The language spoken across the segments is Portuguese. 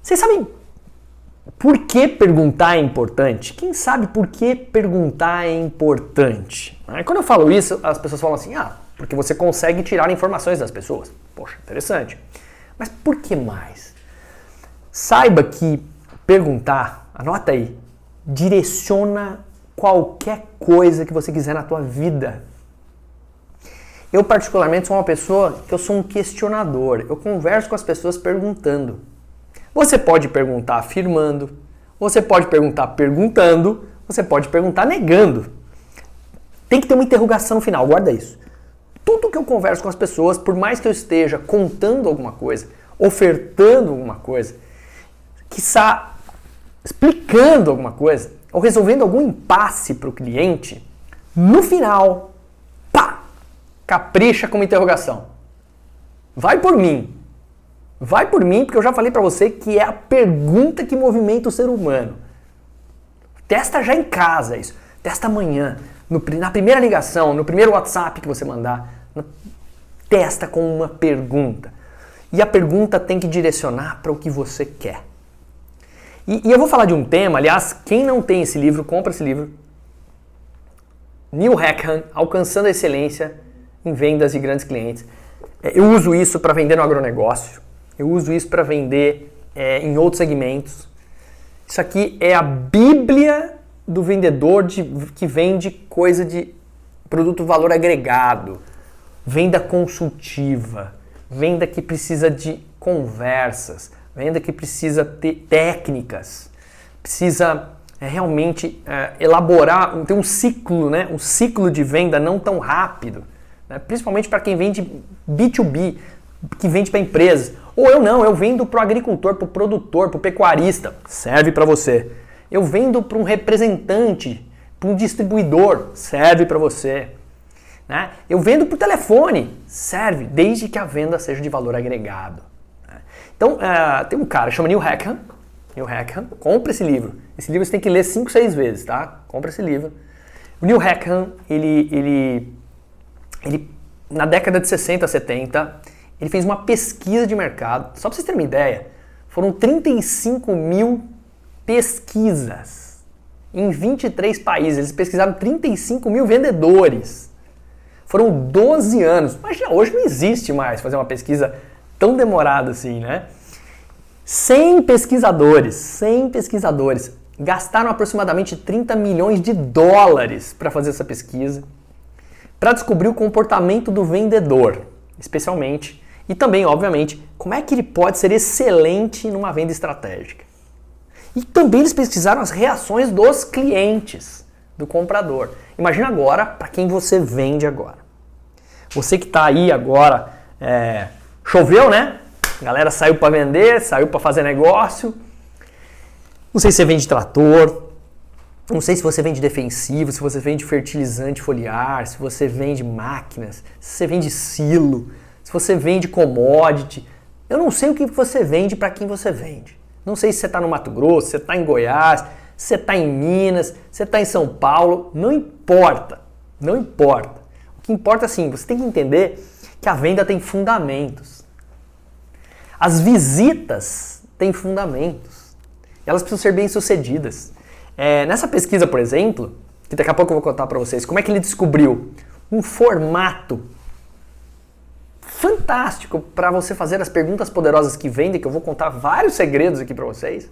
Vocês sabem por que perguntar é importante? Quem sabe por que perguntar é importante? Quando eu falo isso, as pessoas falam assim, porque você consegue tirar informações das pessoas. Poxa, interessante. Mas por que mais? Saiba que perguntar, anota aí, direciona qualquer coisa que você quiser na tua vida. Eu particularmente sou uma pessoa que eu sou um questionador. Eu converso com as pessoas perguntando. Você pode perguntar afirmando, você pode perguntar perguntando, você pode perguntar negando. Tem que ter uma interrogação no final, guarda isso. Tudo que eu converso com as pessoas, por mais que eu esteja contando alguma coisa, ofertando alguma coisa, quiçá explicando alguma coisa, ou resolvendo algum impasse para o cliente, no final, capricha com uma interrogação. Vai por mim. Vai por mim, porque eu já falei para você que é a pergunta que movimenta o ser humano. Testa já em casa isso. Testa amanhã, na primeira ligação, no primeiro WhatsApp que você mandar. Testa com uma pergunta. E a pergunta tem que direcionar para o que você quer. E eu vou falar de um tema, aliás, quem não tem esse livro, compra esse livro. Neil Hackham, Alcançando a Excelência em Vendas e Grandes Clientes. Eu uso isso para vender no agronegócio. Eu uso isso para vender em outros segmentos. Isso aqui é a bíblia do vendedor que vende coisa de produto valor agregado. Venda consultiva. Venda que precisa de conversas. Venda que precisa ter técnicas. Precisa realmente elaborar, ter um ciclo, né? Um ciclo de venda não tão rápido. Né? Principalmente para quem vende B2B, que vende para empresas. Ou eu vendo para o agricultor, para o produtor, para o pecuarista, serve para você. Eu vendo para um representante, para um distribuidor, serve para você. Né? Eu vendo por telefone, serve, desde que a venda seja de valor agregado. Então, tem um cara, chama Neil Hackham, compra esse livro. Esse livro você tem que ler 5, 6 vezes, tá? Compra esse livro. O Neil Hackham, ele na década de 60, 70, ele fez uma pesquisa de mercado. Só para vocês terem uma ideia, foram 35 mil pesquisas em 23 países. Eles pesquisaram 35 mil vendedores. Foram 12 anos. Imagina, hoje não existe mais fazer uma pesquisa tão demorada assim, né? 100 pesquisadores gastaram aproximadamente 30 milhões de dólares para fazer essa pesquisa, para descobrir o comportamento do vendedor, especialmente, e também, obviamente, como é que ele pode ser excelente numa venda estratégica. E também eles pesquisaram as reações dos clientes, do comprador. Imagina agora para quem você vende agora. Você que está aí agora, choveu, né? A galera saiu para vender, saiu para fazer negócio. Não sei se você vende trator, não sei se você vende defensivo, se você vende fertilizante foliar, se você vende máquinas, se você vende silo, se você vende commodity. Eu não sei o que você vende para quem você vende. Não sei se você está no Mato Grosso, se você está em Goiás, se você está em Minas, se você está em São Paulo. Não importa. Não importa. O que importa é assim, você tem que entender que a venda tem fundamentos. As visitas têm fundamentos. Elas precisam ser bem-sucedidas. Nessa pesquisa, por exemplo, que daqui a pouco eu vou contar para vocês, como é que ele descobriu um formato fantástico para você fazer as perguntas poderosas que vendem, que eu vou contar vários segredos aqui para vocês.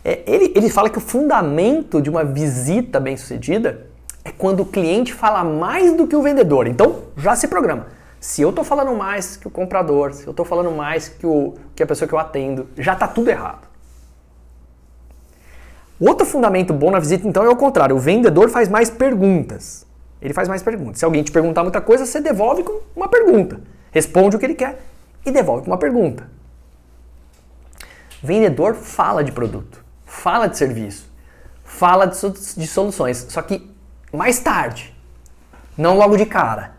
Ele fala que o fundamento de uma visita bem-sucedida é quando o cliente fala mais do que o vendedor. Então, já se programa. Se eu estou falando mais que o comprador, se eu estou falando mais que a pessoa que eu atendo, já está tudo errado. Outro fundamento bom na visita, então, é o contrário. O vendedor faz mais perguntas. Ele faz mais perguntas. Se alguém te perguntar muita coisa, você devolve com uma pergunta. Responde o que ele quer e devolve com uma pergunta. Vendedor fala de produto, fala de serviço, fala de soluções. Só que mais tarde, não logo de cara.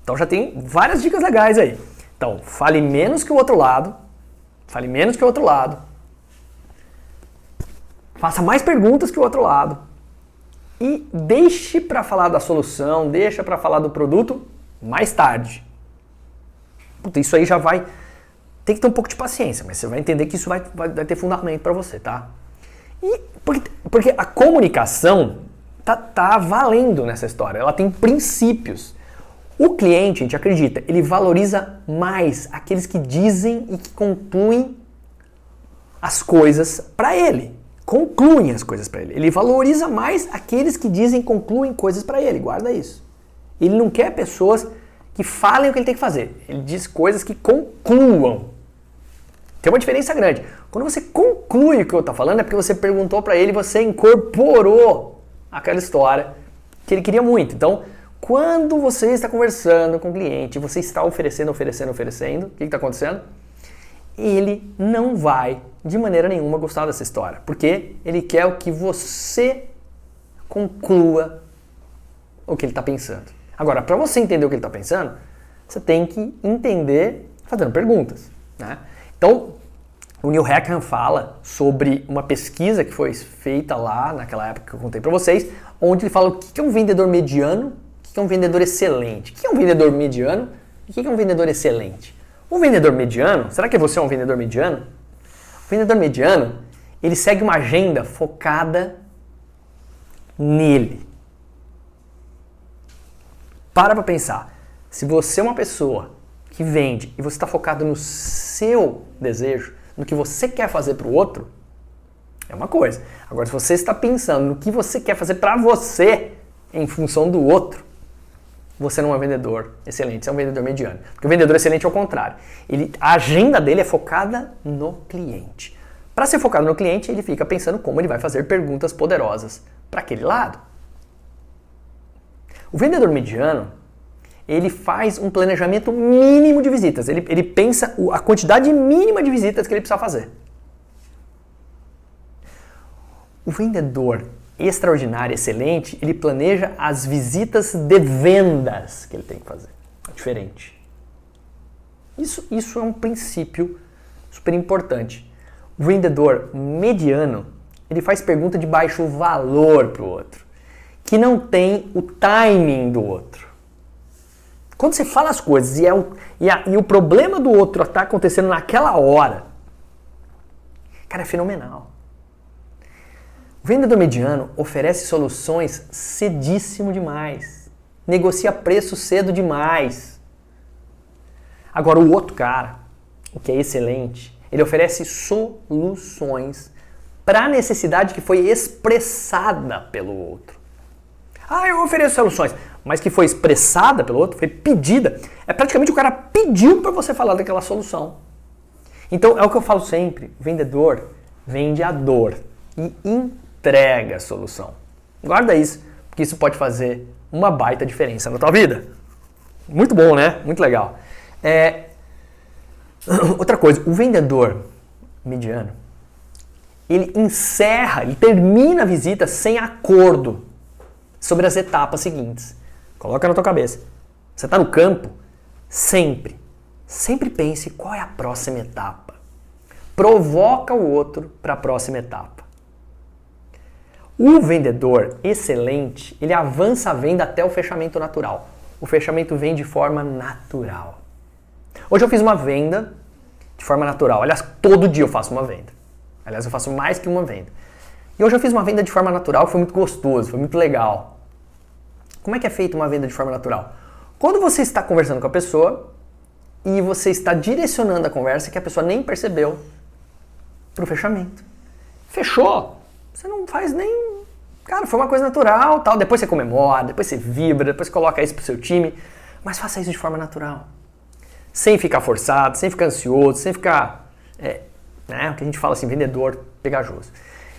Então já tem várias dicas legais aí. Então, fale menos que o outro lado. Fale menos que o outro lado. Faça mais perguntas que o outro lado. E deixe para falar da solução, deixa para falar do produto mais tarde. Puta, isso aí já vai Tem que ter um pouco de paciência, mas você vai entender que isso vai ter fundamento para você, tá? E porque a comunicação tá valendo nessa história, ela tem princípios. O cliente, a gente acredita, ele valoriza mais aqueles que dizem e que concluem as coisas para ele. Concluem as coisas para ele. Ele valoriza mais aqueles que dizem e concluem coisas para ele. Guarda isso. Ele não quer pessoas que falem o que ele tem que fazer. Ele diz coisas que concluam. Tem uma diferença grande. Quando você conclui o que eu estou falando, é porque você perguntou para ele e você incorporou aquela história que ele queria muito. Então, quando você está conversando com o cliente, você está oferecendo, o que está acontecendo? Ele não vai, de maneira nenhuma, gostar dessa história. Porque ele quer o que você conclua o que ele está pensando. Agora, para você entender o que ele está pensando, você tem que entender fazendo perguntas, né? Então, o Neil Hackham fala sobre uma pesquisa que foi feita lá naquela época que eu contei para vocês, onde ele fala o que é um vendedor mediano, o que é um vendedor excelente. O que é um vendedor mediano e o que é um vendedor excelente? Um vendedor mediano, será que você é um vendedor mediano? O vendedor mediano, ele segue uma agenda focada nele. Para pensar. Se você é uma pessoa que vende e você está focado no seu desejo, no que você quer fazer para o outro, é uma coisa. Agora, se você está pensando no que você quer fazer para você em função do outro, você não é um vendedor excelente, você é um vendedor mediano. Porque o vendedor excelente é o contrário. A agenda dele é focada no cliente. Para ser focado no cliente, ele fica pensando como ele vai fazer perguntas poderosas para aquele lado. O vendedor mediano, ele faz um planejamento mínimo de visitas. Ele pensa a quantidade mínima de visitas que ele precisa fazer. O vendedor extraordinário, excelente, ele planeja as visitas de vendas que ele tem que fazer. É diferente. Isso é um princípio super importante. O vendedor mediano, ele faz pergunta de baixo valor para o outro, que não tem o timing do outro. Quando você fala as coisas e o problema do outro está acontecendo naquela hora, cara, é fenomenal. O vendedor mediano oferece soluções cedíssimo demais. Negocia preço cedo demais. Agora, o outro cara, o que é excelente, ele oferece soluções para a necessidade que foi expressada pelo outro. Ah, eu ofereço soluções, mas que foi expressada pelo outro, foi pedida. É praticamente o cara pediu para você falar daquela solução. Então, é o que eu falo sempre, o vendedor vende a dor e entrega a solução. Guarda isso, porque isso pode fazer uma baita diferença na tua vida. Muito bom, né? Muito legal. Outra coisa, o vendedor mediano, ele termina a visita sem acordo sobre as etapas seguintes. Coloca na tua cabeça. Você está no campo, sempre pense qual é a próxima etapa. Provoca o outro para a próxima etapa. O vendedor excelente, ele avança a venda até o fechamento natural. O fechamento vem de forma natural. Hoje eu fiz uma venda de forma natural. Aliás, todo dia eu faço uma venda. Aliás, eu faço mais que uma venda. E hoje eu fiz uma venda de forma natural, foi muito gostoso, foi muito legal. Como é que é feita uma venda de forma natural? Quando você está conversando com a pessoa e você está direcionando a conversa que a pessoa nem percebeu para o fechamento. Fechou! Você não faz nem... Cara, foi uma coisa natural, tal. Depois você comemora, depois você vibra, depois você coloca isso pro seu time. Mas faça isso de forma natural. Sem ficar forçado, sem ficar ansioso, sem ficar... o que a gente fala assim, vendedor pegajoso.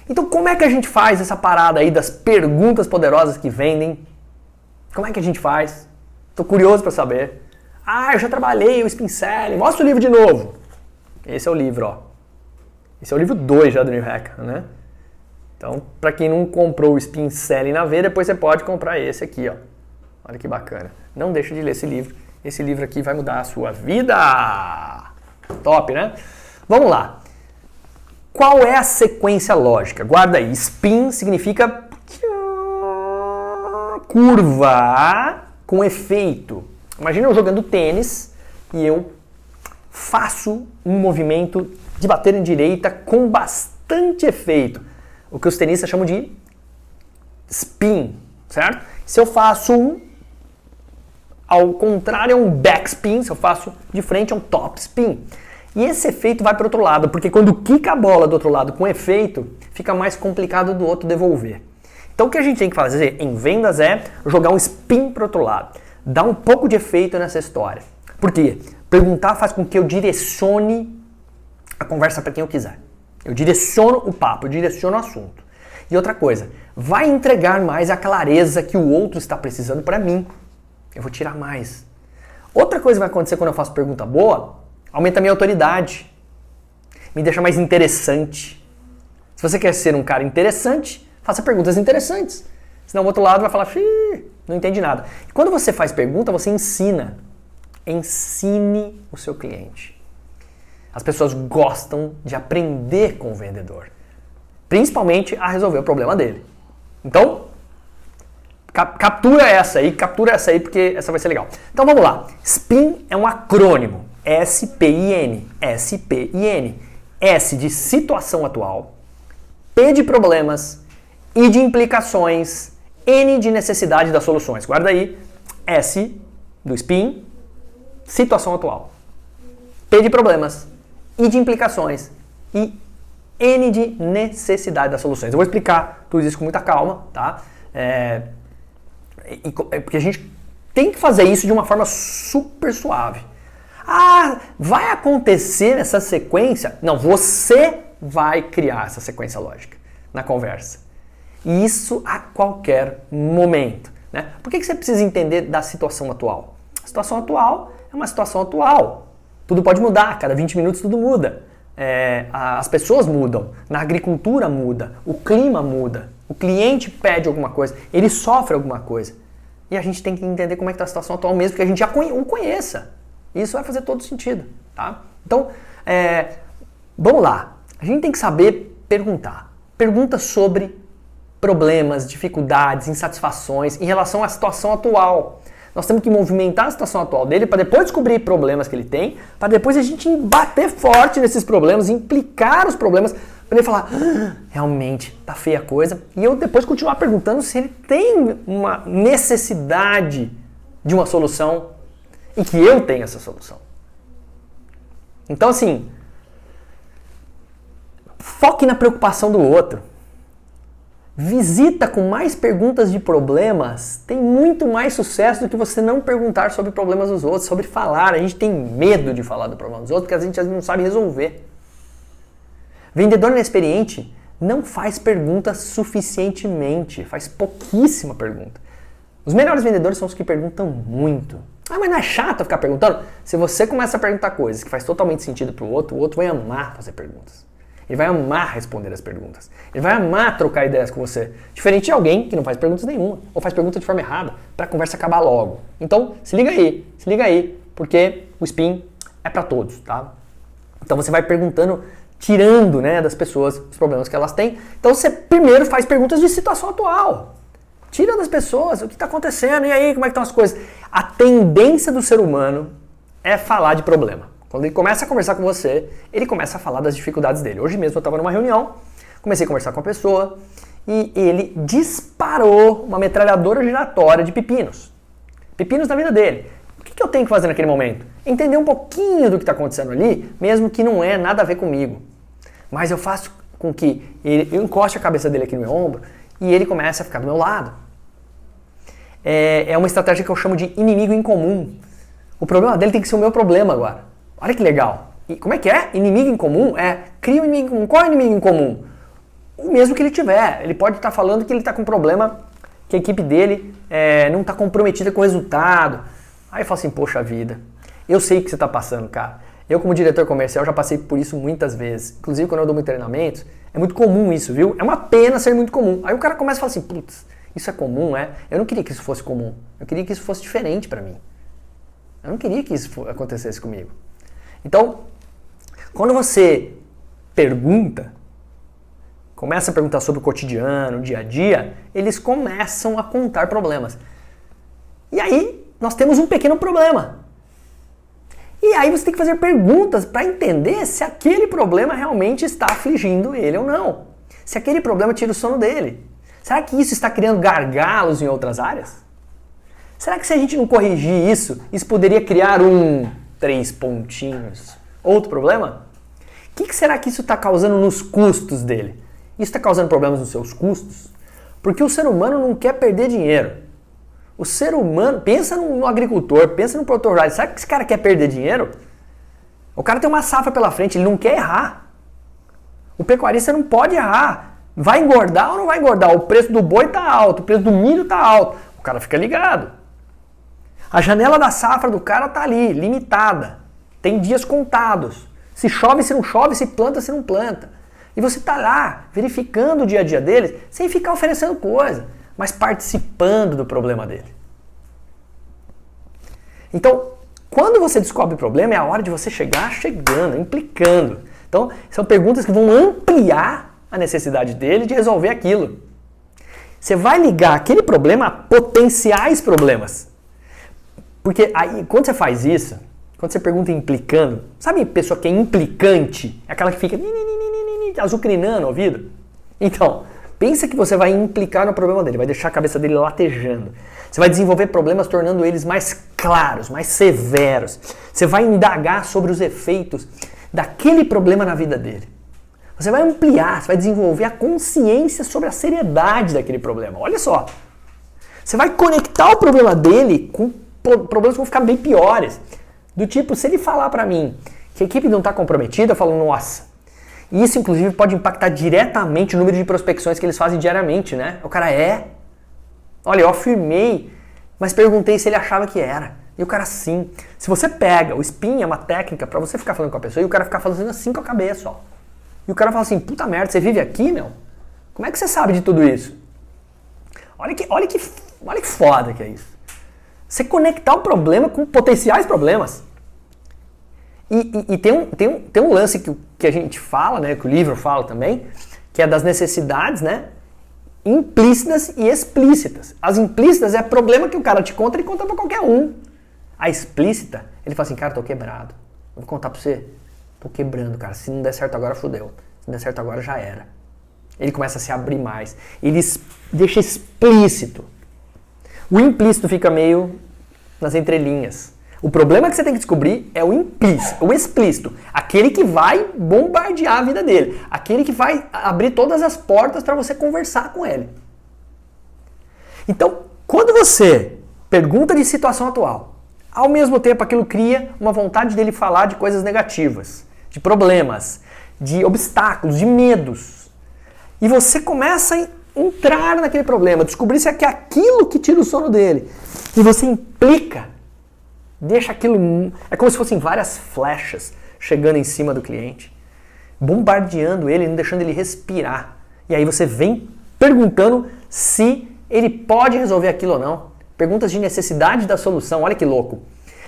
Então, como é que a gente faz essa parada aí das perguntas poderosas que vendem? Como é que a gente faz? Tô curioso para saber. Ah, eu já trabalhei o Spin Selling. Mostra o livro de novo. Esse é o livro, ó. Esse é o livro 2 já do Neil Hackham, né? Então, para quem não comprou o Spin Selling na veia, depois você pode comprar esse aqui, ó. Olha que bacana. Não deixa de ler esse livro. Esse livro aqui vai mudar a sua vida. Top, né? Vamos lá. Qual é a sequência lógica? Guarda aí. Spin significa curva com efeito. Imagina eu jogando tênis e eu faço um movimento de bater em direita com bastante efeito. O que os tenistas chamam de spin, certo? Se eu faço ao contrário, é um backspin. Se eu faço de frente, é um topspin. E esse efeito vai para o outro lado, porque quando quica a bola do outro lado com efeito, fica mais complicado do outro devolver. Então o que a gente tem que fazer em vendas é jogar um spin para o outro lado. Dar um pouco de efeito nessa história. Por quê? Perguntar faz com que eu direcione a conversa para quem eu quiser. Eu direciono o papo, eu direciono o assunto. E outra coisa, vai entregar mais a clareza que o outro está precisando para mim. Eu vou tirar mais. Outra coisa que vai acontecer quando eu faço pergunta boa, aumenta a minha autoridade. Me deixa mais interessante. Se você quer ser um cara interessante, faça perguntas interessantes. Senão o outro lado vai falar, não entende nada. E quando você faz pergunta, você ensina. Ensine o seu cliente. As pessoas gostam de aprender com o vendedor. Principalmente a resolver o problema dele. Então, captura essa aí, porque essa vai ser legal. Então vamos lá. SPIN é um acrônimo. S-P-I-N. S-P-I-N. S de situação atual. P de problemas. I de implicações. N de necessidade das soluções. Guarda aí. S do SPIN. Situação atual. P de problemas. I de implicações. E N de necessidade das soluções. Eu vou explicar tudo isso com muita calma, tá? Porque a gente tem que fazer isso de uma forma super suave. Ah, vai acontecer essa sequência? Não, você vai criar essa sequência lógica na conversa. E isso a qualquer momento, né? Por que você precisa entender da situação atual? A situação atual é uma situação atual. Tudo pode mudar, cada 20 minutos tudo muda. As pessoas mudam, na agricultura muda, o clima muda, o cliente pede alguma coisa, ele sofre alguma coisa. E a gente tem que entender como é que está a situação atual mesmo, que a gente já o conheça. Isso vai fazer todo sentido, tá? Então, vamos lá. A gente tem que saber perguntar. Pergunta sobre problemas, dificuldades, insatisfações em relação à situação atual. Nós temos que movimentar a situação atual dele para depois descobrir problemas que ele tem, para depois a gente bater forte nesses problemas, implicar os problemas, para ele falar, realmente, tá feia a coisa. E eu depois continuar perguntando se ele tem uma necessidade de uma solução e que eu tenho essa solução. Então, assim, foque na preocupação do outro. Visita com mais perguntas de problemas tem muito mais sucesso do que você não perguntar sobre problemas dos outros, sobre falar. A gente tem medo de falar do problema dos outros porque a gente não sabe resolver. Vendedor inexperiente não faz perguntas suficientemente, faz pouquíssima pergunta. Os melhores vendedores são os que perguntam muito. Ah, mas não é chato ficar perguntando? Se você começa a perguntar coisas que faz totalmente sentido para o outro vai amar fazer perguntas. Ele vai amar responder as perguntas. Ele vai amar trocar ideias com você. Diferente de alguém que não faz perguntas nenhuma, ou faz pergunta de forma errada, para a conversa acabar logo. Então, se liga aí, porque o SPIN é para todos, tá? Então você vai perguntando, tirando, né, das pessoas os problemas que elas têm. Então você primeiro faz perguntas de situação atual. Tira das pessoas o que está acontecendo, e aí, como é que estão as coisas? A tendência do ser humano é falar de problema. Quando ele começa a conversar com você, ele começa a falar das dificuldades dele. Hoje mesmo eu estava numa reunião, comecei a conversar com a pessoa e ele disparou uma metralhadora giratória de pepinos. Pepinos na vida dele. O que eu tenho que fazer naquele momento? Entender um pouquinho do que está acontecendo ali, mesmo que não é nada a ver comigo. Mas eu faço com que eu encoste a cabeça dele aqui no meu ombro e ele comece a ficar do meu lado. É uma estratégia que eu chamo de inimigo em comum. O problema dele tem que ser o meu problema agora. Olha que legal. E como é que é? Inimigo em comum? Cria um inimigo em comum. Qual é o inimigo em comum? O mesmo que ele tiver. Ele pode estar falando que ele está com um problema, que a equipe dele não está comprometida com o resultado. Aí eu falo assim, poxa vida, eu sei o que você está passando, cara. Eu como diretor comercial já passei por isso muitas vezes. Inclusive quando eu dou muito treinamento, é muito comum isso, viu? É uma pena ser muito comum. Aí o cara começa a falar assim, putz, isso é comum, é? Eu não queria que isso fosse comum. Eu queria que isso fosse diferente para mim. Eu não queria que isso acontecesse comigo. Então, quando você pergunta, começa a perguntar sobre o cotidiano, o dia a dia, eles começam a contar problemas. E aí, nós temos um pequeno problema. E aí você tem que fazer perguntas para entender se aquele problema realmente está afligindo ele ou não. Se aquele problema tira o sono dele. Será que isso está criando gargalos em outras áreas? Será que se a gente não corrigir isso poderia criar um 3 pontinhos? Outro problema? O que será que isso está causando nos custos dele? Isso está causando problemas nos seus custos? Porque o ser humano não quer perder dinheiro. O ser humano, pensa no agricultor, pensa no produtor rural. Sabe que esse cara quer perder dinheiro? O cara tem uma safra pela frente, ele não quer errar. O pecuarista não pode errar. Vai engordar ou não vai engordar? O preço do boi está alto, o preço do milho está alto. O cara fica ligado. A janela da safra do cara está ali, limitada. Tem dias contados. Se chove, se não chove, se planta, se não planta. E você está lá, verificando o dia a dia deles, sem ficar oferecendo coisa, mas participando do problema dele. Então, quando você descobre o problema, é a hora de você chegar chegando, implicando. Então, são perguntas que vão ampliar a necessidade dele de resolver aquilo. Você vai ligar aquele problema a potenciais problemas. Porque aí, quando você faz isso, quando você pergunta implicando, sabe pessoa que é implicante? É aquela que fica azucrinando o ouvido? Então, pensa que você vai implicar no problema dele, vai deixar a cabeça dele latejando. Você vai desenvolver problemas tornando eles mais claros, mais severos. Você vai indagar sobre os efeitos daquele problema na vida dele. Você vai ampliar, você vai desenvolver a consciência sobre a seriedade daquele problema. Olha só. Você vai conectar o problema dele com problemas que vão ficar bem piores. Do tipo, se ele falar pra mim que a equipe não está comprometida, eu falo, nossa. E isso, inclusive, pode impactar diretamente o número de prospecções que eles fazem diariamente, né? O cara olha, eu afirmei, mas perguntei se ele achava que era. E o cara sim. Se você pega, o spin é uma técnica pra você ficar falando com a pessoa e o cara ficar fazendo assim com a cabeça, ó. E o cara fala assim, puta merda, você vive aqui, meu? Como é que você sabe de tudo isso? Olha que foda que é isso. Você conectar o problema com potenciais problemas. E tem um lance que a gente fala, né, que o livro fala também, que é das necessidades, né, implícitas e explícitas. As implícitas é problema que o cara te conta, ele conta pra qualquer um. A explícita, ele fala assim, cara, tô quebrado. Eu vou contar pra você, tô quebrando, cara. Se não der certo agora, fodeu. Se não der certo agora, já era. Ele começa a se abrir mais. Ele deixa explícito. O implícito fica meio nas entrelinhas. O problema que você tem que descobrir é o implícito, o explícito. Aquele que vai bombardear a vida dele. Aquele que vai abrir todas as portas para você conversar com ele. Então, quando você pergunta de situação atual, ao mesmo tempo aquilo cria uma vontade dele falar de coisas negativas, de problemas, de obstáculos, de medos. E você começa a entrar naquele problema, descobrir se é aquilo que tira o sono dele. E você implica, deixa aquilo... É como se fossem várias flechas chegando em cima do cliente, bombardeando ele, não deixando ele respirar. E aí você vem perguntando se ele pode resolver aquilo ou não. Perguntas de necessidade da solução, olha que louco.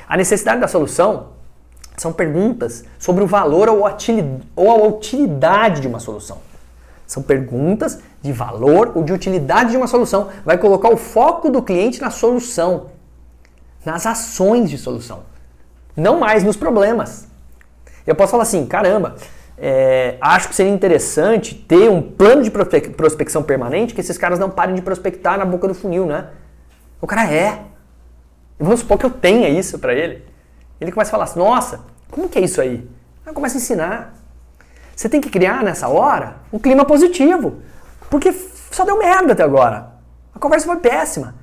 A necessidade da solução são perguntas sobre o valor ou a utilidade de uma solução. São perguntas de valor ou de utilidade de uma solução. Vai colocar o foco do cliente na solução, nas ações de solução, não mais nos problemas. Eu posso falar assim, caramba, acho que seria interessante ter um plano de prospecção permanente que esses caras não parem de prospectar na boca do funil, né? O cara Vamos supor que eu tenha isso pra ele. Ele começa a falar assim, nossa, como que é isso aí? Eu começo a ensinar. Você tem que criar nessa hora um clima positivo, porque só deu merda até agora. A conversa foi péssima.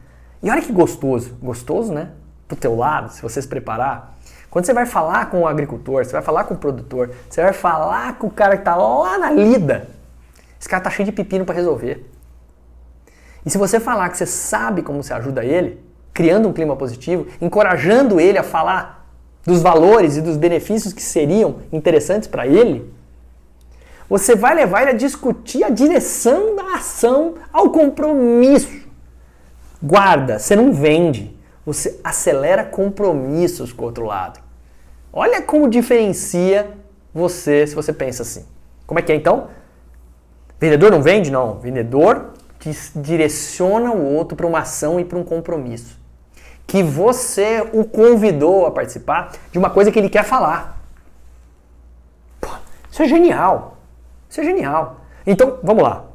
E olha que gostoso, né? Pro teu lado, se você se preparar. Quando você vai falar com o agricultor, você vai falar com o produtor, você vai falar com o cara que tá lá na lida, esse cara tá cheio de pepino pra resolver. E se você falar que você sabe como você ajuda ele, criando um clima positivo, encorajando ele a falar dos valores e dos benefícios que seriam interessantes para ele, você vai levar ele a discutir a direção da ação ao compromisso. Guarda, você não vende, você acelera compromissos com o outro lado. Olha como diferencia você se você pensa assim. Como é que é então? Vendedor não vende? Não. Vendedor direciona o outro para uma ação e para um compromisso. que você o convidou a participar de uma coisa que ele quer falar. Pô, isso é genial. Isso é genial. Então, vamos lá.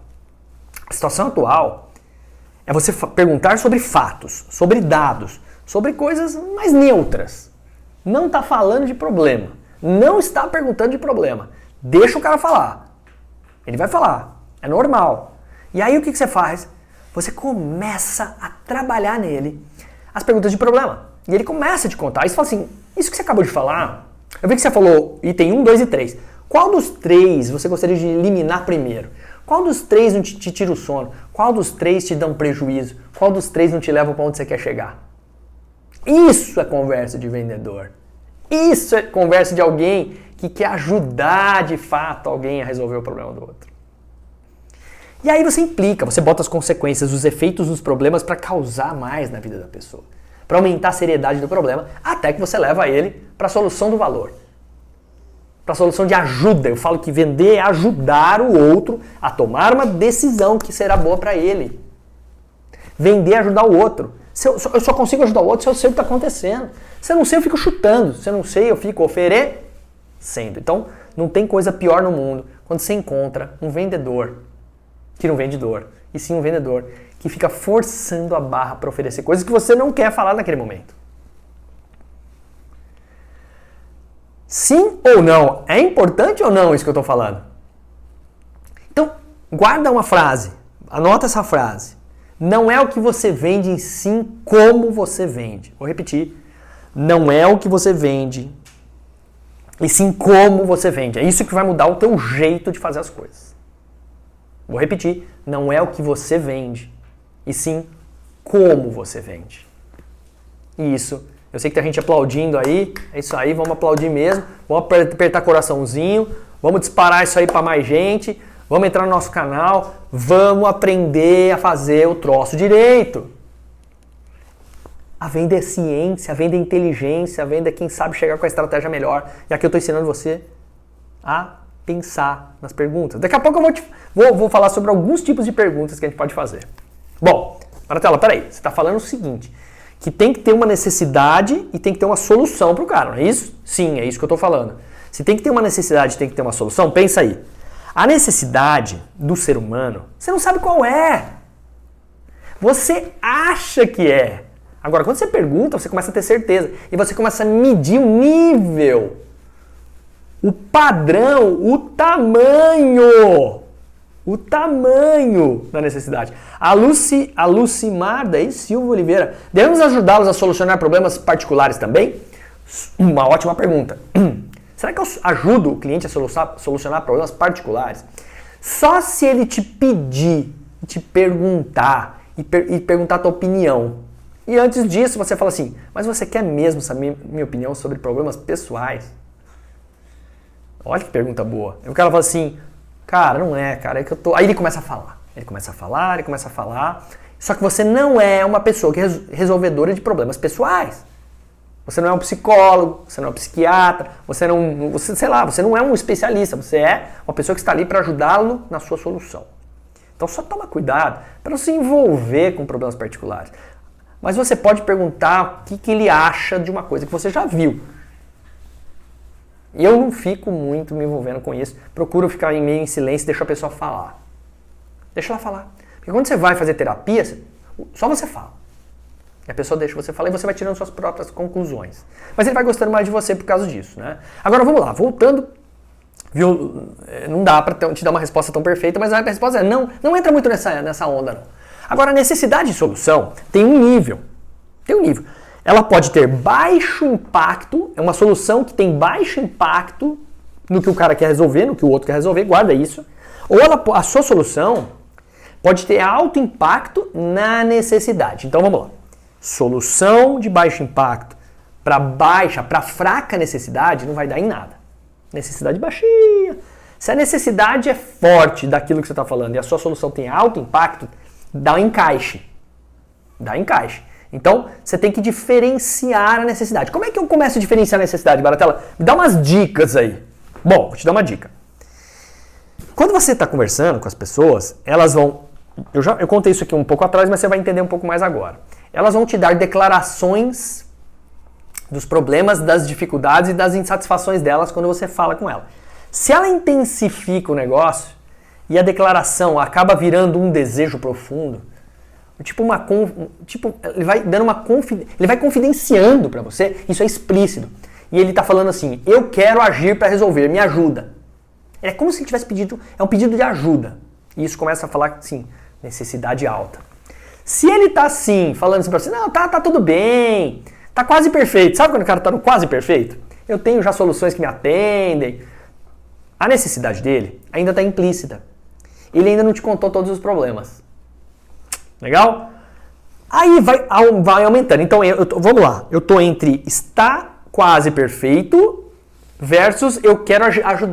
A situação atual é você perguntar sobre fatos, sobre dados, sobre coisas mais neutras. Não está falando de problema. Não está perguntando de problema. Deixa o cara falar. Ele vai falar. É normal. E aí o que você faz? Você começa a trabalhar nele as perguntas de problema. E ele começa a te contar. Aí você fala assim, isso que você acabou de falar, eu vi que você falou item 1, 2 e 3. Qual dos 3 você gostaria de eliminar primeiro? Qual dos 3 não te tira o sono? Qual dos 3 te dá um prejuízo? Qual dos 3 não te leva para onde você quer chegar? Isso é conversa de vendedor. Isso é conversa de alguém que quer ajudar de fato alguém a resolver o problema do outro. E aí você implica, você bota as consequências, os efeitos dos problemas para causar mais na vida da pessoa. Para aumentar a seriedade do problema, até que você leva ele para a solução do valor. Para a solução de ajuda. Eu falo que vender é ajudar o outro a tomar uma decisão que será boa para ele. Vender é ajudar o outro. Eu só consigo ajudar o outro se eu sei o que está acontecendo. Se eu não sei, eu fico chutando. Se eu não sei, eu fico oferecendo. Então, não tem coisa pior no mundo quando você encontra um vendedor que não vende dor, e sim um vendedor que fica forçando a barra para oferecer coisas que você não quer falar naquele momento. Sim ou não? É importante ou não isso que eu estou falando? Então, guarda uma frase, anota essa frase. Não é o que você vende, em sim como você vende. Vou repetir. Não é o que você vende, e sim como você vende. É isso que vai mudar o teu jeito de fazer as coisas. Vou repetir. Não é o que você vende, e sim como você vende. E isso, eu sei que tem gente aplaudindo aí, é isso aí, vamos aplaudir mesmo, vamos apertar coraçãozinho, vamos disparar isso aí para mais gente, vamos entrar no nosso canal, vamos aprender a fazer o troço direito. A venda é ciência, a venda é inteligência, a venda é quem sabe chegar com a estratégia melhor. E aqui eu estou ensinando você a pensar nas perguntas. Daqui a pouco eu vou falar sobre alguns tipos de perguntas que a gente pode fazer. Bom, Maratella, peraí, você está falando o seguinte, que tem que ter uma necessidade e tem que ter uma solução para o cara, não é isso? Sim, é isso que eu estou falando. Se tem que ter uma necessidade e tem que ter uma solução, pensa aí. A necessidade do ser humano, você não sabe qual é. Você acha que é. Agora, quando você pergunta, você começa a ter certeza. E você começa a medir o nível, o padrão, o tamanho da necessidade. A Lucimarda e Silva Oliveira, devemos ajudá-los a solucionar problemas particulares também? Uma ótima pergunta. Será que eu ajudo o cliente a solucionar problemas particulares? Só se ele te pedir, te perguntar e perguntar a tua opinião. E antes disso você fala assim, mas você quer mesmo saber minha opinião sobre problemas pessoais? Olha que pergunta boa. Aí o cara fala assim, cara, não é, cara, é que eu tô... Aí ele começa a falar. Ele começa a falar. Só que você não é uma pessoa que é resolvedora de problemas pessoais. Você não é um psicólogo, você não é um psiquiatra, você não é um especialista, você é uma pessoa que está ali para ajudá-lo na sua solução. Então só toma cuidado para não se envolver com problemas particulares. Mas você pode perguntar o que ele acha de uma coisa que você já viu. E eu não fico muito me envolvendo com isso. Procuro ficar meio em silêncio e deixar a pessoa falar. Deixa ela falar. Porque quando você vai fazer terapia, só você fala. E a pessoa deixa você falar e você vai tirando suas próprias conclusões. Mas ele vai gostando mais de você por causa disso, né? Agora vamos lá, voltando. Viu? Não dá para te dar uma resposta tão perfeita, mas a resposta é não entra muito nessa onda, não. Agora, a necessidade de solução tem um nível. Ela pode ter baixo impacto, é uma solução que tem baixo impacto no que o cara quer resolver, no que o outro quer resolver, guarda isso. Ou a sua solução pode ter alto impacto na necessidade. Então vamos lá. Solução de baixo impacto para fraca necessidade não vai dar em nada. Necessidade baixinha. Se a necessidade é forte daquilo que você está falando e a sua solução tem alto impacto, dá um encaixe. Então, você tem que diferenciar a necessidade. Como é que eu começo a diferenciar a necessidade, Baratella? Me dá umas dicas aí. Bom, vou te dar uma dica. Quando você está conversando com as pessoas, elas vão... Eu contei isso aqui um pouco atrás, mas você vai entender um pouco mais agora. Elas vão te dar declarações dos problemas, das dificuldades e das insatisfações delas quando você fala com ela. Se ela intensifica o negócio e a declaração acaba virando um desejo profundo, ele vai dando ele vai confidenciando para você, isso é explícito. E ele tá falando assim: eu quero agir para resolver, me ajuda. É como se ele tivesse pedido, é um pedido de ajuda. E isso começa a falar assim, necessidade alta. Se ele tá assim, falando assim pra você: não, tá tudo bem, tá quase perfeito. Sabe quando o cara tá no quase perfeito? Eu tenho já soluções que me atendem. A necessidade dele ainda tá implícita. Ele ainda não te contou todos os problemas. Legal? Aí vai aumentando. Então, vamos lá. Eu tô entre está quase perfeito versus eu quero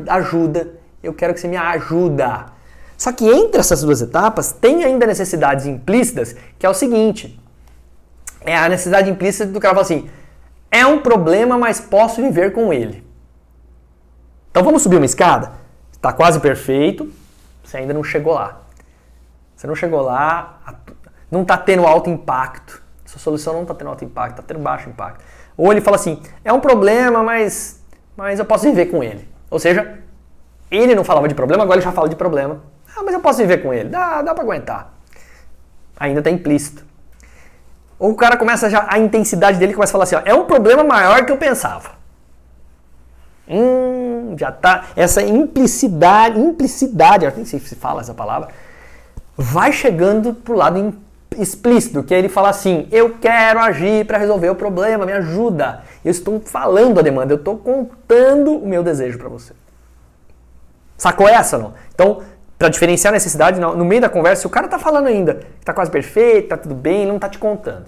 ajuda. Eu quero que você me ajuda. Só que entre essas duas etapas tem ainda necessidades implícitas, que é o seguinte. É a necessidade implícita do cara falar assim: é um problema, mas posso viver com ele. Então vamos subir uma escada? Está quase perfeito, você ainda não chegou lá. Você não chegou lá, não está tendo alto impacto. Sua solução não está tendo alto impacto, está tendo baixo impacto. Ou ele fala assim: é um problema, mas eu posso viver com ele. Ou seja, ele não falava de problema, agora ele já fala de problema. Ah, mas eu posso viver com ele, dá para aguentar. Ainda está implícito. Ou o cara começa já, a intensidade dele começa a falar assim: ó, é um problema maior que eu pensava. Já tá, essa implicidade, eu nem sei se fala essa palavra, vai chegando pro lado explícito, que é ele fala assim: eu quero agir para resolver o problema, me ajuda. Eu estou falando a demanda, eu estou contando o meu desejo para você. Sacou essa, não? Então, para diferenciar a necessidade, no meio da conversa, se o cara tá falando ainda que tá quase perfeito, tá tudo bem, ele não tá te contando.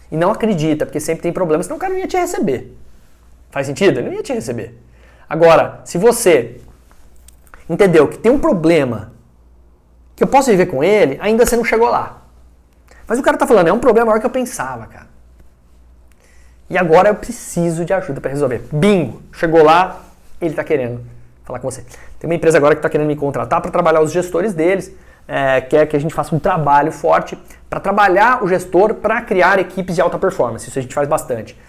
E não acredita, porque sempre tem problema, senão o cara não ia te receber. Faz sentido? Ele não ia te receber. Agora, se você entendeu que tem um problema, que eu posso viver com ele, ainda você não chegou lá. Mas o cara tá falando: é um problema maior que eu pensava, cara. E agora eu preciso de ajuda para resolver. Bingo! Chegou lá, ele tá querendo falar com você. Tem uma empresa agora que tá querendo me contratar para trabalhar os gestores deles, quer que a gente faça um trabalho forte para trabalhar o gestor para criar equipes de alta performance. Isso a gente faz bastante.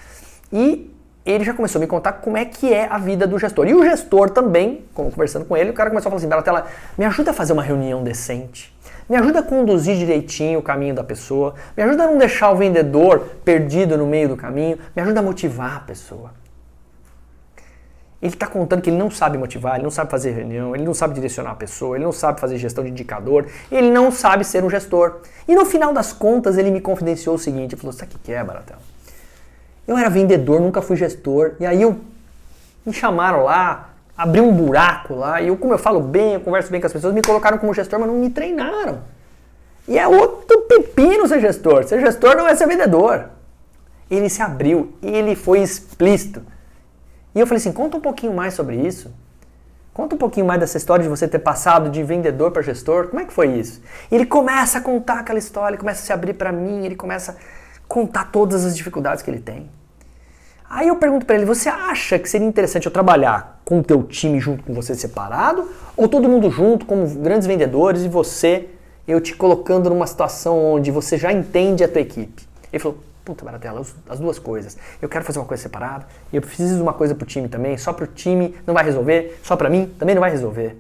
E ele já começou a me contar como é que é a vida do gestor. E o gestor também, conversando com ele, o cara começou a falar assim: Baratella, me ajuda a fazer uma reunião decente. Me ajuda a conduzir direitinho o caminho da pessoa. Me ajuda a não deixar o vendedor perdido no meio do caminho. Me ajuda a motivar a pessoa. Ele está contando que ele não sabe motivar, ele não sabe fazer reunião, ele não sabe direcionar a pessoa, ele não sabe fazer gestão de indicador, ele não sabe ser um gestor. E no final das contas ele me confidenciou o seguinte: ele falou: sabe o que é, Baratella? Eu era vendedor, nunca fui gestor, e aí me chamaram lá, abri um buraco lá, e como eu falo bem, eu converso bem com as pessoas, me colocaram como gestor, mas não me treinaram. E é outro pepino ser gestor. Ser gestor não é ser vendedor. Ele se abriu, ele foi explícito. E eu falei assim: conta um pouquinho mais sobre isso. Conta um pouquinho mais dessa história de você ter passado de vendedor para gestor. Como é que foi isso? E ele começa a contar aquela história, ele começa a se abrir para mim, ele começa a contar todas as dificuldades que ele tem. Aí eu pergunto para ele: você acha que seria interessante eu trabalhar com o teu time junto com você separado? Ou todo mundo junto como grandes vendedores e você, eu te colocando numa situação onde você já entende a tua equipe? Ele falou: puta, Baratella, as duas coisas. Eu quero fazer uma coisa separada, e eu preciso de uma coisa pro time também. Só pro time não vai resolver, só pra mim também não vai resolver.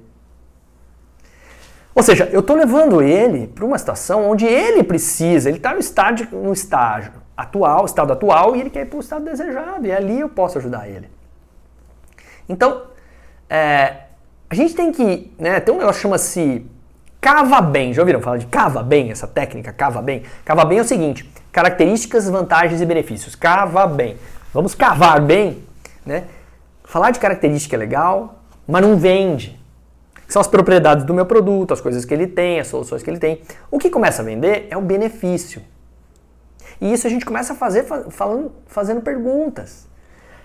Ou seja, eu tô levando ele para uma situação onde ele precisa, ele tá no estágio atual, estado atual, e ele quer ir pro estado desejado, e ali eu posso ajudar ele. Então, a gente tem que, tem um negócio que chama-se cava bem. Já ouviram falar de cava bem, essa técnica cava bem? Cava bem é o seguinte: características, vantagens e benefícios. Cava bem. Vamos cavar bem, né? Falar de característica é legal, mas não vende. São as propriedades do meu produto, as coisas que ele tem, as soluções que ele tem. O que começa a vender é o benefício. E isso a gente começa a fazer fazendo perguntas.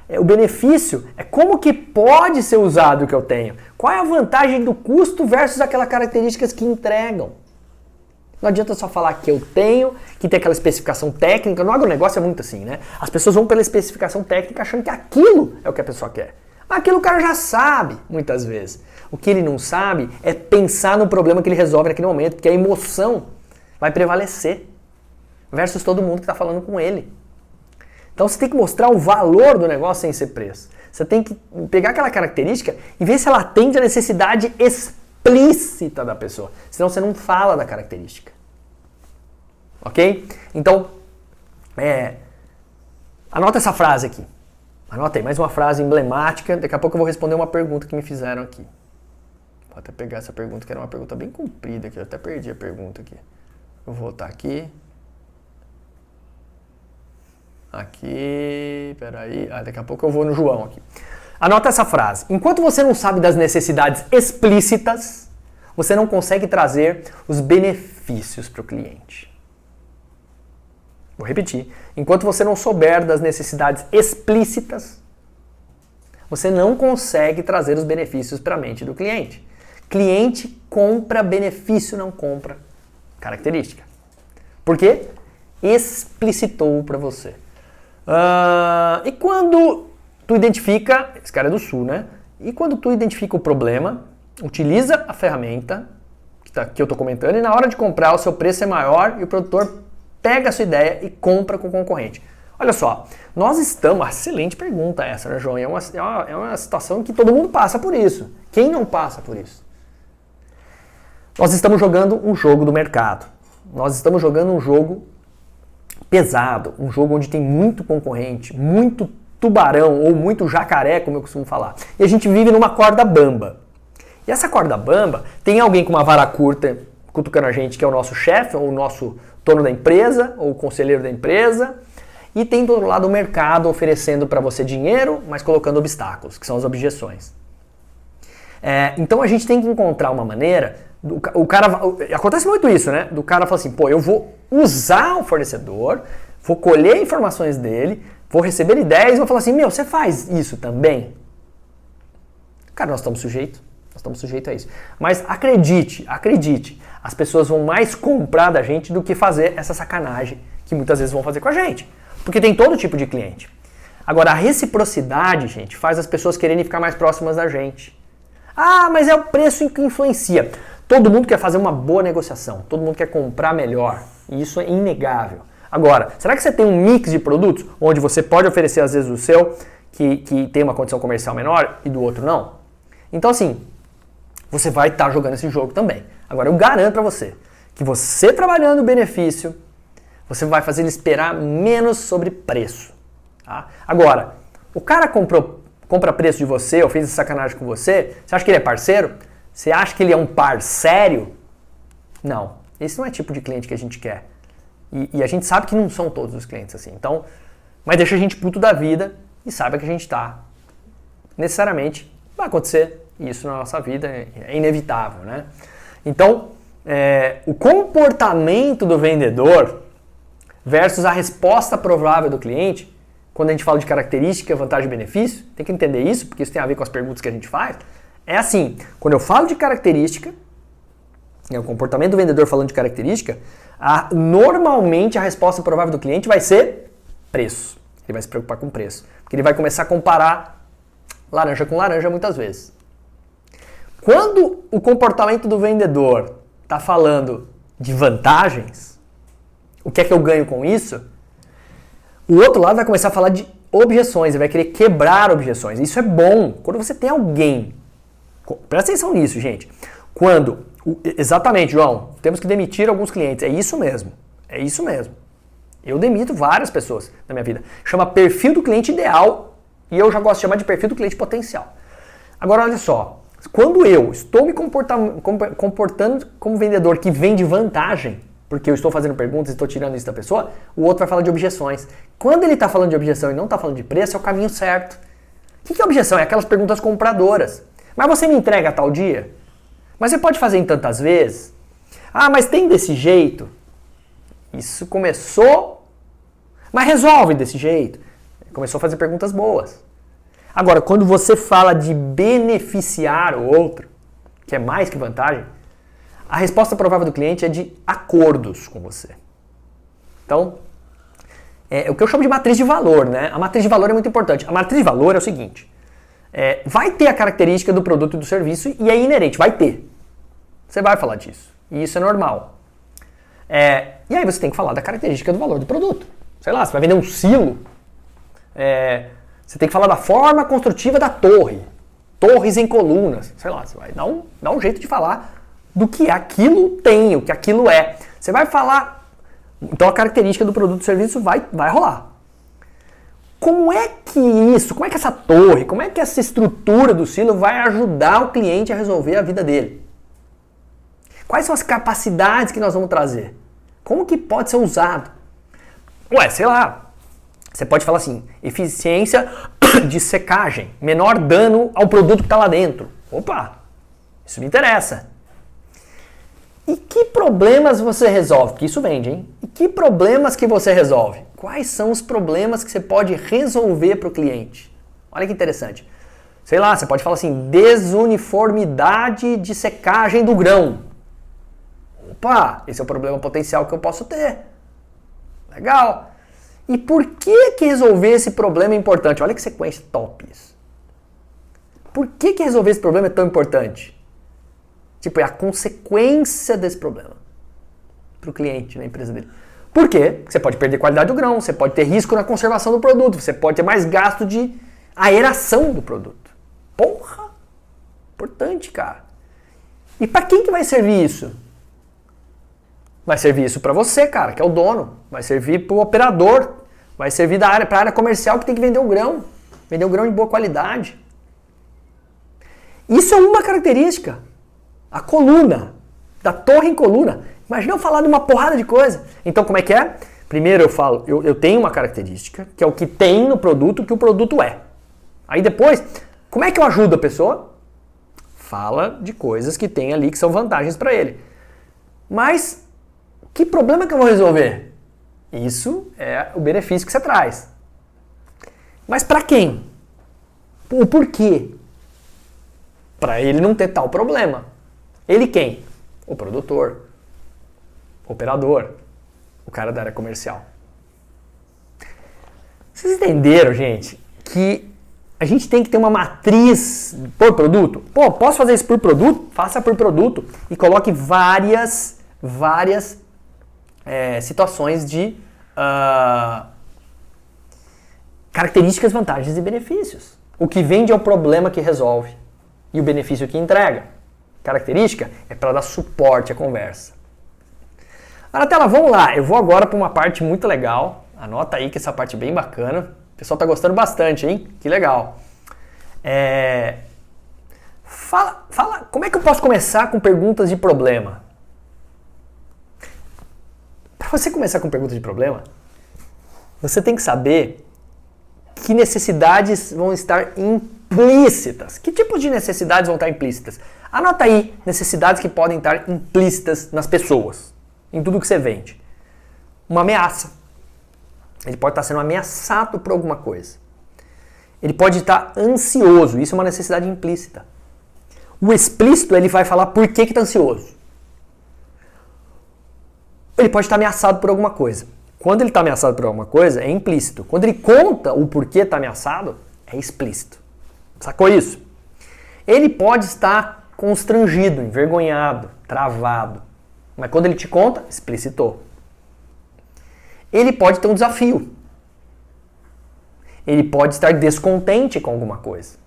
O benefício é como que pode ser usado o que eu tenho. Qual é a vantagem do custo versus aquelas características que entregam. Não adianta só falar que eu tenho, que tem aquela especificação técnica. No agronegócio é muito assim, né? As pessoas vão pela especificação técnica achando que aquilo é o que a pessoa quer. Aquilo o cara já sabe, muitas vezes. O que ele não sabe é pensar no problema que ele resolve naquele momento, porque a emoção vai prevalecer. versus todo mundo que está falando com ele. Então você tem que mostrar o valor do negócio sem ser preço. Você tem que pegar aquela característica e ver se ela atende a necessidade explícita da pessoa. Senão você não fala da característica. Ok? Então, anota essa frase aqui. Anota aí, mais uma frase emblemática. Daqui a pouco eu vou responder uma pergunta que me fizeram aqui. Vou até pegar essa pergunta, que era uma pergunta bem comprida aqui. Eu até perdi a pergunta aqui. Vou voltar aqui. Aqui, peraí. Daqui a pouco eu vou no João aqui. Anota essa frase. Enquanto você não sabe das necessidades explícitas, você não consegue trazer os benefícios para o cliente. Vou repetir. Enquanto você não souber das necessidades explícitas, você não consegue trazer os benefícios para a mente do cliente. Cliente compra benefício, não compra característica. Por quê? Explicitou para você. E quando tu identifica, esse cara é do Sul, né? E quando tu identifica o problema, utiliza a ferramenta que eu estou comentando e na hora de comprar o seu preço é maior e o produtor pega a sua ideia e compra com o concorrente. Olha só, nós estamos... Excelente pergunta essa, né, João? É uma situação que todo mundo passa por isso. Quem não passa por isso? Nós estamos jogando um jogo do mercado. Nós estamos jogando um jogo pesado, um jogo onde tem muito concorrente, muito tubarão ou muito jacaré, como eu costumo falar. E a gente vive numa corda bamba. E essa corda bamba tem alguém com uma vara curta cutucando a gente, que é o nosso chefe, ou o nosso dono da empresa, ou o conselheiro da empresa. E tem do outro lado o mercado oferecendo para você dinheiro, mas colocando obstáculos, que são as objeções. Então a gente tem que encontrar uma maneira... Acontece muito isso, né? Do cara falar assim, pô, eu vou usar o fornecedor, vou colher informações dele, vou receber ideias e vou falar assim, meu, você faz isso também? Cara, nós estamos sujeitos a isso. Mas acredite, as pessoas vão mais comprar da gente do que fazer essa sacanagem que muitas vezes vão fazer com a gente. Porque tem todo tipo de cliente. Agora, a reciprocidade, gente, faz as pessoas quererem ficar mais próximas da gente. Ah, mas é o preço que influencia. Todo mundo quer fazer uma boa negociação, todo mundo quer comprar melhor, e isso é inegável. Agora, será que você tem um mix de produtos onde você pode oferecer às vezes o seu, que tem uma condição comercial menor, e do outro não? Então assim, você vai estar jogando esse jogo também. Agora eu garanto para você, que você trabalhando o benefício, você vai fazer ele esperar menos sobre preço. Tá? Agora, o cara compra preço de você, ou fez essa sacanagem com você, você acha que ele é parceiro? Você acha que ele é um parceiro? Não. Esse não é o tipo de cliente que a gente quer. E a gente sabe que não são todos os clientes assim. Então, mas deixa a gente puto da vida e saiba que a gente está. Necessariamente vai acontecer isso na nossa vida, é inevitável, né? Então, o comportamento do vendedor versus a resposta provável do cliente, quando a gente fala de característica, vantagem e benefício, tem que entender isso, porque isso tem a ver com as perguntas que a gente faz. É assim, quando eu falo de característica, o comportamento do vendedor falando de característica, normalmente a resposta provável do cliente vai ser preço. Ele vai se preocupar com preço. Porque ele vai começar a comparar laranja com laranja muitas vezes. Quando o comportamento do vendedor está falando de vantagens, o que é que eu ganho com isso? O outro lado vai começar a falar de objeções, ele vai querer quebrar objeções. Isso é bom. Quando você tem alguém... Presta atenção nisso, gente. Exatamente, João, temos que demitir alguns clientes. É isso mesmo. Eu demito várias pessoas na minha vida. Chama perfil do cliente ideal e eu já gosto de chamar de perfil do cliente potencial. Agora, olha só. Quando eu estou me comportando como vendedor que vende vantagem, porque eu estou fazendo perguntas e estou tirando isso da pessoa, o outro vai falar de objeções. Quando ele está falando de objeção e não está falando de preço, é o caminho certo. O que é objeção? É aquelas perguntas compradoras. Mas você me entrega a tal dia? Mas você pode fazer em tantas vezes? Ah, mas tem desse jeito? Isso começou, mas resolve desse jeito. Começou a fazer perguntas boas. Agora, quando você fala de beneficiar o outro, que é mais que vantagem, a resposta provável do cliente é de acordos com você. Então, é o que eu chamo de matriz de valor, né? A matriz de valor é muito importante. A matriz de valor é o seguinte, vai ter a característica do produto e do serviço e é inerente, vai ter. Você vai falar disso. E isso é normal. E aí você tem que falar da característica do valor do produto. Sei lá, você vai vender um silo, você tem que falar da forma construtiva da torre. Torres em colunas. Sei lá, você vai dar um jeito de falar do que aquilo tem, o que aquilo é. Você vai falar... Então a característica do produto ou serviço vai rolar. Como é que essa torre, como é que essa estrutura do silo vai ajudar o cliente a resolver a vida dele? Quais são as capacidades que nós vamos trazer? Como que pode ser usado? Sei lá, você pode falar assim, eficiência de secagem, menor dano ao produto que está lá dentro. Opa, isso me interessa. E que problemas você resolve? Porque isso vende, hein? E que problemas que você resolve? Quais são os problemas que você pode resolver para o cliente? Olha que interessante. Sei lá, você pode falar assim, desuniformidade de secagem do grão. Opa, esse é o problema potencial que eu posso ter. Legal. E por que resolver esse problema é importante? Olha que sequência top isso. Por que resolver esse problema é tão importante? Tipo, é a consequência desse problema para o cliente, na empresa dele. Por quê? Porque você pode perder qualidade do grão, você pode ter risco na conservação do produto, você pode ter mais gasto de aeração do produto. Porra! Importante, cara. E para quem que vai servir isso? Vai servir isso para você, cara, que é o dono. Vai servir para o operador. Vai servir para a área comercial que tem que vender o grão. Vender o grão de boa qualidade. Isso é uma característica. A coluna. Da torre em coluna. Imagina eu falar de uma porrada de coisa. Então, como é que é? Primeiro eu falo, eu tenho uma característica, que é o que tem no produto, que o produto é. Aí depois, como é que eu ajudo a pessoa? Fala de coisas que tem ali que são vantagens para ele. Mas, que problema que eu vou resolver? Isso é o benefício que você traz. Mas para quem? O porquê? Para ele não ter tal problema. Ele quem? O produtor, o operador, o cara da área comercial. Vocês entenderam, gente, que a gente tem que ter uma matriz por produto? Pô, posso fazer isso por produto? Faça por produto e coloque várias situações de características, vantagens e benefícios. O que vende é o problema que resolve e o benefício que entrega. Característica é para dar suporte à conversa. Maratela, vamos lá. Eu vou agora para uma parte muito legal. Anota aí que essa parte é bem bacana. O pessoal está gostando bastante, hein? Que legal. Fala, como é que eu posso começar com perguntas de problema? Para você começar com perguntas de problema, você tem que saber que necessidades vão estar implícitas. Que tipos de necessidades vão estar implícitas? Anota aí necessidades que podem estar implícitas nas pessoas, em tudo que você vende. Uma ameaça. Ele pode estar sendo ameaçado por alguma coisa. Ele pode estar ansioso. Isso é uma necessidade implícita. O explícito, ele vai falar por que está ansioso. Ele pode estar ameaçado por alguma coisa. Quando ele está ameaçado por alguma coisa, é implícito. Quando ele conta o porquê está ameaçado, é explícito. Sacou isso? Ele pode estar constrangido, envergonhado, travado. Mas quando ele te conta, explicitou. Ele pode ter um desafio. Ele pode estar descontente com alguma coisa.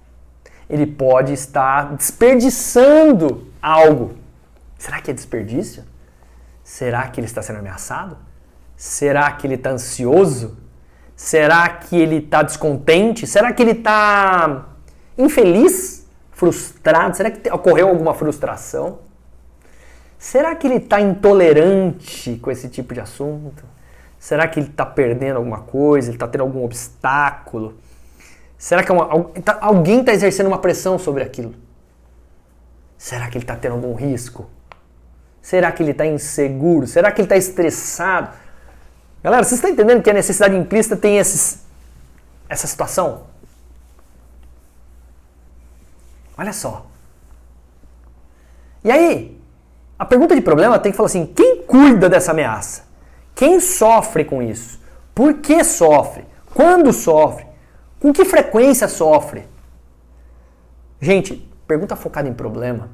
Ele pode estar desperdiçando algo. Será que é desperdício? Será que ele está sendo ameaçado? Será que ele está ansioso? Será que ele está descontente? Será que ele está infeliz? Frustrado? Será que ocorreu alguma frustração? Será que ele está intolerante com esse tipo de assunto? Será que ele está perdendo alguma coisa? Ele está tendo algum obstáculo? Será que alguém está exercendo uma pressão sobre aquilo? Será que ele está tendo algum risco? Será que ele está inseguro? Será que ele está estressado? Galera, vocês estão entendendo que a necessidade implícita tem essa situação? Olha só. E aí, a pergunta de problema tem que falar assim, quem cuida dessa ameaça? Quem sofre com isso? Por que sofre? Quando sofre? Com que frequência sofre? Gente, pergunta focada em problema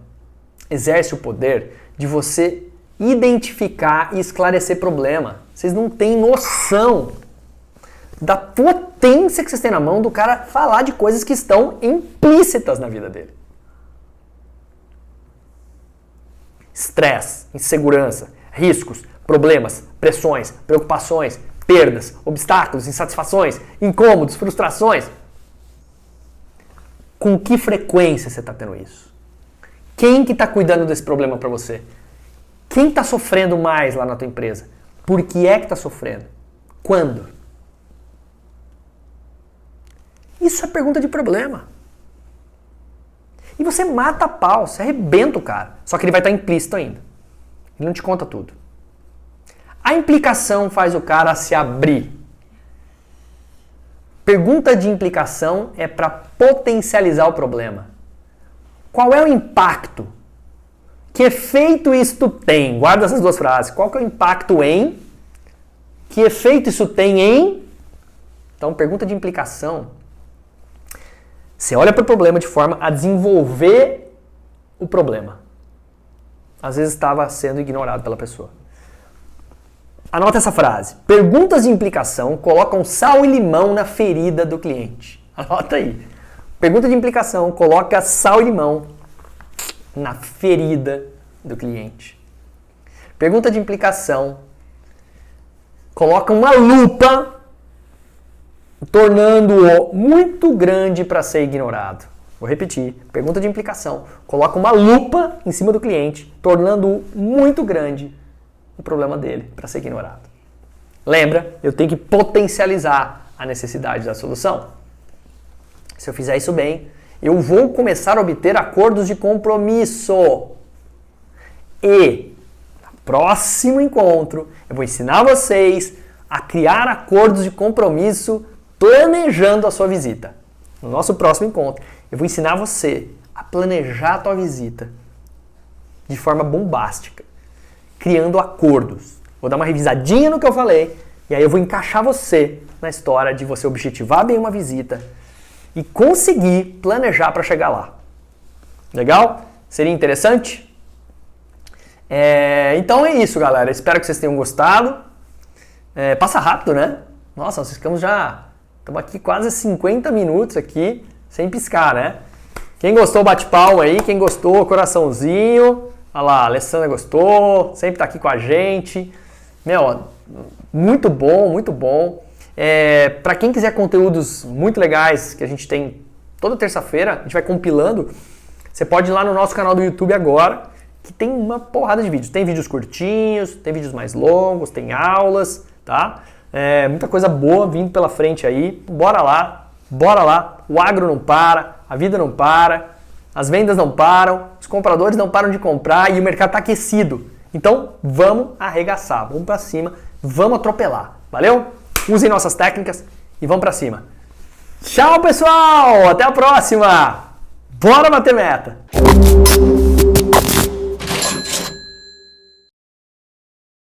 exerce o poder de você identificar e esclarecer problema. Vocês não têm noção da potência que vocês têm na mão do cara falar de coisas que estão implícitas na vida dele. Estresse, insegurança, riscos, problemas, pressões, preocupações, perdas, obstáculos, insatisfações, incômodos, frustrações. Com que frequência você está tendo isso? Quem que está cuidando desse problema para você? Quem está sofrendo mais lá na tua empresa? Por que é que está sofrendo? Quando? Isso é pergunta de problema. E você mata a pau, você arrebenta o cara. Só que ele vai estar implícito ainda. Ele não te conta tudo. A implicação faz o cara se abrir. Pergunta de implicação é para potencializar o problema. Qual é o impacto? Que efeito isto tem? Guarda essas duas frases. Qual que é o impacto em? Que efeito isso tem em? Então, pergunta de implicação. Você olha para o problema de forma a desenvolver o problema. Às vezes estava sendo ignorado pela pessoa. Anota essa frase. Perguntas de implicação colocam sal e limão na ferida do cliente. Anota aí. Pergunta de implicação coloca sal e limão na ferida do cliente. Pergunta de implicação coloca uma lupa tornando-o muito grande para ser ignorado. Vou repetir. Pergunta de implicação coloca uma lupa em cima do cliente, tornando-o muito grande o problema dele para ser ignorado. Lembra? Eu tenho que potencializar a necessidade da solução. Se eu fizer isso bem, eu vou começar a obter acordos de compromisso. E, no próximo encontro, eu vou ensinar vocês a criar acordos de compromisso planejando a sua visita. No nosso próximo encontro, eu vou ensinar você a planejar a tua visita de forma bombástica, criando acordos. Vou dar uma revisadinha no que eu falei e aí eu vou encaixar você na história de você objetivar bem uma visita e conseguir planejar para chegar lá. Legal? Seria interessante? Então é isso, galera. Espero que vocês tenham gostado. Passa rápido, né? Nossa, nós ficamos aqui quase 50 minutos aqui, sem piscar, né? Quem gostou, bate palma aí. Quem gostou, coraçãozinho. Olha lá, a Alessandra gostou, sempre tá aqui com a gente. Meu, muito bom, muito bom. Para quem quiser conteúdos muito legais, que a gente tem toda terça-feira, a gente vai compilando, você pode ir lá no nosso canal do YouTube agora, que tem uma porrada de vídeos. Tem vídeos curtinhos, tem vídeos mais longos, tem aulas, tá? Muita coisa boa vindo pela frente aí. Bora lá. O agro não para, a vida não para, as vendas não param, os compradores não param de comprar e o mercado está aquecido. Então, vamos arregaçar, vamos para cima, vamos atropelar. Valeu? Usem nossas técnicas e vamos para cima. Tchau, pessoal! Até a próxima! Bora bater meta!